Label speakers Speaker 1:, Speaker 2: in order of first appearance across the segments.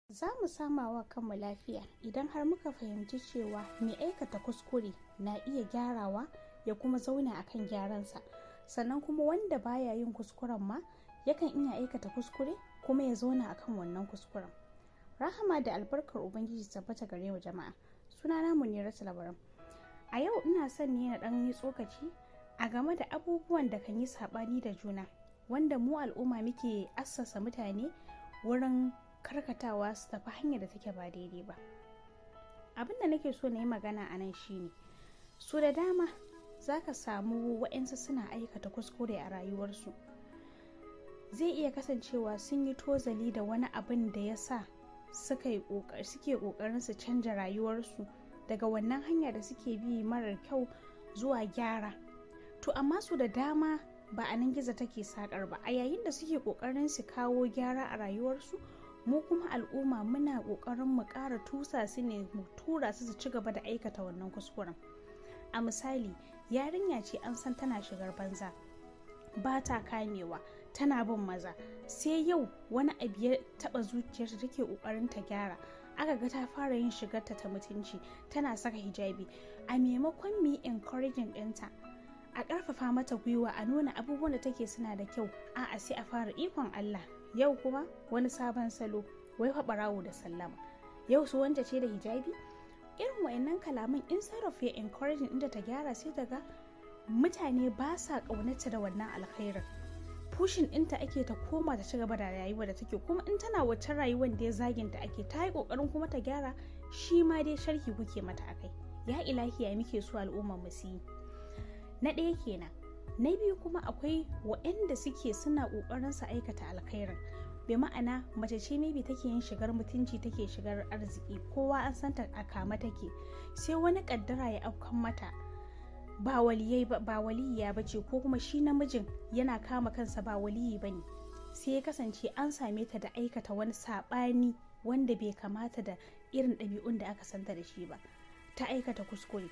Speaker 1: Za mu sama wa kanmu lafiya idan har muka fahimci cewa mai aikata kuskure na iya gyarawa ya kuma zauna akan gyaransa, sannan kuma wanda baya yin kuskuren ma yakan iya aikata kuskure kuma ya zauna akan wannan kuskuren. Rahama da albarkar Ubangiji tabbata gare mu jama'a. Sunana Muniratu Labaran. A yau ina son ne na ɗan yi tsokaci a game da abubuwan da kan yi saɓani da juna, wanda mu al'umma muke assasa mutane wurin karkatawa su tafi hanyar da take ba daidai ba. Abin da nake so na yi magana a nan shine, su da dama za ka samu wa'yansu suna aikata kuskure a rayuwarsu. Zai iya kasancewa sun yi tozali da wani abin da ya sa suke ƙoƙarin su canja rayuwarsu daga wannan hanya da suke bi marar kyau zuwa gyara. To amma su da dama ba a nan gizo take sakar ba. A yayin da suke ƙoƙarin su kawo gyara a rayuwarsu, mu kuma al'umma muna ƙoƙarin mu ƙara tusa su ne, mu tura su ci gaba da aikata wannan kuskuren. A misali, yarinya ce an san tana shigar banza, ba ta kamewa, tana bin maza, sai yau wani abu ya taɓa zuciyarta take ƙoƙarin ta gyara. Aka ga ta fara yin shigarta ta mutunci, tana saka hijabi. A maimakon mu yi encouraging ɗinta, a ƙarfafa mata gwiwa, a nuna abubuwan da take suna da kyau, a'a sai a fara ikon Allah. Yau kuma wani sabon salo, wai ɓarawo da sallama. Yau su wanda ce da hijabi. Irin wayannan kalaman instead of ya encouraging inda ta gyara, sai daga mutane ba sa ƙaunarta da wannan alkhairin. Pushin ɗinta ake ta koma ta ci gaba da rayuwa da take, kuma in tana wacce rayuwar da ya zaginta ake, ta yi ƙoƙarin kuma ta gyara, shi ma dai sharhi kuke mata akai. Ya ilahi ya muke so al'ummar mu su yi. Na ɗaya kenan. Na biyu kuma akwai waɗanda suna ƙoƙarin su aikata alkhairin. Bai ma'ana mace ce maybe take yin shigar mutunci, take shigar arziki, kowa an santa a kama take, sai wani kaddara ya aukan mata, ba waliya ba ce, ko kuma shi namijin yana kama kansa ba waliyi ba ne, sai ya kasance an same ta da aikata wani saɓani wanda bai kamata da irin ɗabi'un da aka santa da shi ba, ta aikata kuskure.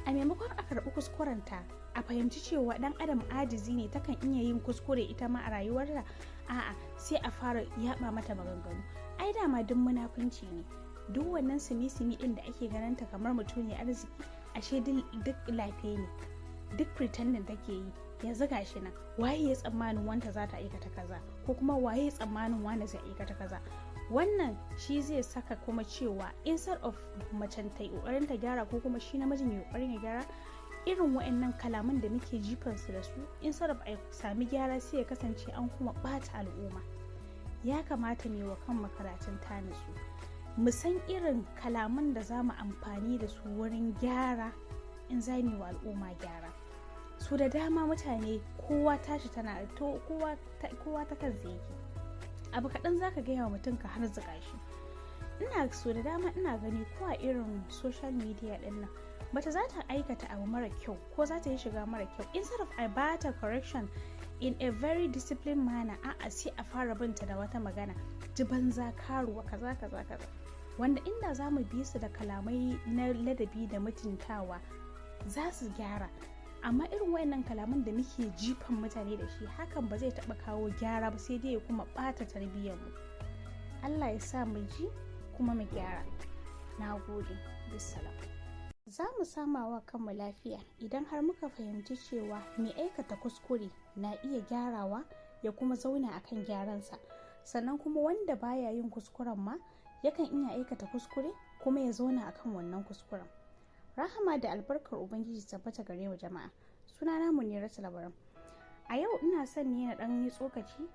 Speaker 1: A maimakon a karɓi kuskurenta, a fahimci cewa ɗan adam ajizi ne, takan iya yin kuskure ita ma a rayuwarta, a'a sai a fara yaɓa mata maganganu. Ai dama duk munafunci ne, duk wannan simi ɗin da ake ganinta kamar mutum ne arziki, ashe duk lafiya ne, duk pretending take yi. Yanzu gashi nan, waye ya tsammanin wanta za ta aikata kaza, ko kuma waye ya tsammanin wanda zai aikata kaza. Wannan shi zai saka kuma cewa instead of macen ta yi ƙoƙarin ta gyara, ko kuma shi namijin ya ƙoƙarin ya gyara, irin wa'annan kalaman da muke jifansu da su, instead of a sami gyara, sai ya kasance an kuma ɓata al'umma. Ya kamata mu yi wa kan karatun ta nutsu, mu san irin kalaman da za mu amfani da su wurin gyara in za mu yi wa al'umma gyara. Su da dama mutane kowa tashi tana to kowa ta kan yake. Abu kaɗan za ka gaya wa mutum ka harzuka shi. So da dama ina gani ko a irin social media ɗin nan, mace za ta aikata abu mara kyau, ko za ta yi shiga mara kyau, instead of a bata correction in a very disciplined manner, a'a sai a fara binta da wata magana, ji banza, karuwa, kaza. Wanda inda za mu bi su da kalamai na ladabi da mutuntawa, za su gyara. Amma irin wayannan kalaman da muke jifan mutane da shi, hakan ba zai taɓa kawo gyara ba, sai dai ya kuma ɓata tarbiyyarmu. Allah ya sa mu ji kuma mu gyara. Na gode. Bisalam. Za mu sama wa kanmu lafiya idan har muka fahimci cewa mai aikata kuskure na iya gyarawa ya kuma zauna akan gyaransa, sannan kuma wanda baya yin kuskuren ma yakan iya aikata kuskure kuma ya zauna akan wannan kuskuren. Rahama da albarkar Ubangiji tabbata gare mu jama'a. Sunana Muniratu Labaran. A yau ina son ne na ɗan yi tsokaci